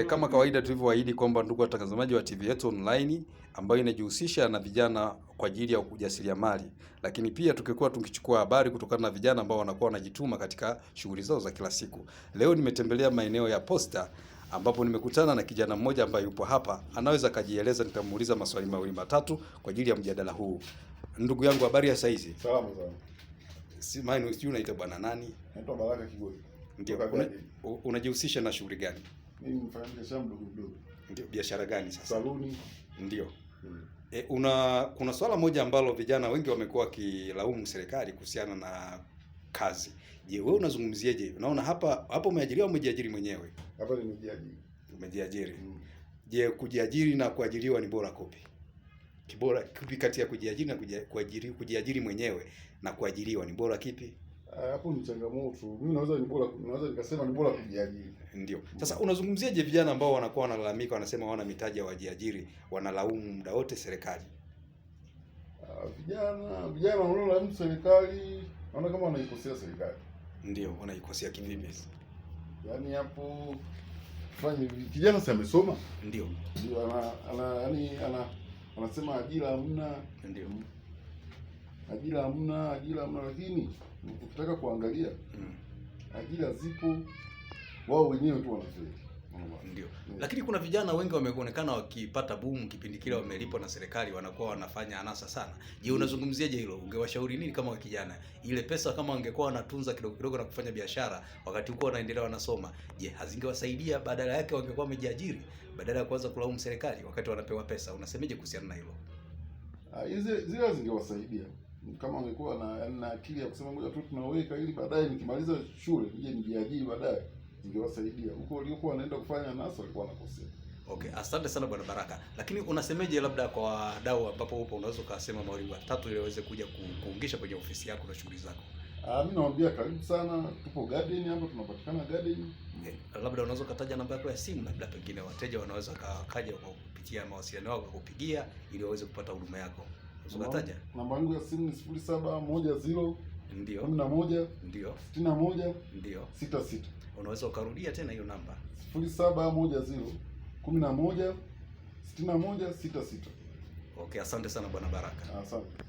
Kama kawaida tulivyoahidi kwamba ndugu watazamaji wa TV yetu online ambayo inajihusisha na vijana kwa ajili ya ujasiriamali, lakini pia tukikuwa tukichukua habari kutokana na vijana ambao wanakuwa wanajituma katika shughuli zao za kila siku. Leo nimetembelea maeneo ya Posta ambapo nimekutana na kijana mmoja ambaye yupo hapa, anaweza kajieleza, nitamuuliza maswali mawili matatu kwa ajili ya mjadala huu. Ndugu yangu, habari ya saizi? Salama sana. Si mimi sijui unaitwa bwana nani? Naitwa Baraka Kigoi. Ndio. Unajihusisha na shughuli gani? Mimi mfanya biashara mdogo mdogo. Ndio, biashara gani sasa? Saluni. Ndio. Kuna swala moja ambalo vijana wengi wamekuwa wakilaumu serikali kuhusiana na kazi. Je, wewe unazungumziaje? Unaona hapa umeajiriwa au umejiajiri mwenyewe? Hapa nimejiajiri. Umejiajiri. Je, kujiajiri na kuajiriwa ni bora kupi? Kibora kipi kati ya kujiajiri na kujiajiri mwenyewe na kuajiriwa ni bora kipi? Hapo ni changamoto. Mimi naweza nikasema ni bora kujiajiri. Ndio. Sasa unazungumziaje vijana ambao wanakuwa wanalalamika, wanasema hawana mitaji ya wajiajiri, wanalaumu muda wote serikali? Vijana wanaolaumu serikali, naona kama wanaikosea serikali. Ndio, wanaikosea kivipi? Yaani hapo kijana si amesoma? Ndio. Ndio anasema ajira hamna. Ndio. Ajira hamna, lakini ukitaka kuangalia ajira zipo, wao wenyewe tu wanafeli. Ndio. Lakini kuna vijana wengi wameonekana wakipata boom kipindi kile wamelipwa na serikali, wanakuwa wanafanya anasa sana. Je, unazungumziaje hilo? Ungewashauri nini kama kijana? Ile pesa kama wangekuwa wanatunza kidogo kidogo na kufanya biashara wakati huko wanaendelea wanasoma, je, hazingewasaidia? Badala yake wangekuwa wamejiajiri badala ya kuanza kulaumu serikali wakati wanapewa pesa. Unasemeje kuhusiana na hilo? Zile zingewasaidia kama wangekuwa na akili ya kusema ngoja tu tunaweka ili baadaye nikimaliza shule nije nijiajiri baadaye, ingewasaidia. Huko waliokuwa wanaenda kufanya nasa walikuwa wanakosea. Okay, asante sana Bwana Baraka. Lakini unasemeje labda kwa wadau ambapo upo, unaweza ukasema mawili matatu ili waweze kuja kuungisha kwenye ofisi yako na shughuli zako? Mimi nawaambia karibu sana, tupo Garden hapa, tunapatikana Garden. Labda unaweza kutaja namba yako ya simu, labda pengine wateja wanaweza kaja kwa kupitia mawasiliano yako kukupigia ili waweze kupata huduma yako. Unataja? Namba yangu ya simu ni 0710 ndio 11 ndio 61 ndio 66. Unaweza ukarudia tena hiyo namba? 0710 11 61 66. Okay, asante sana Bwana Baraka. Asante.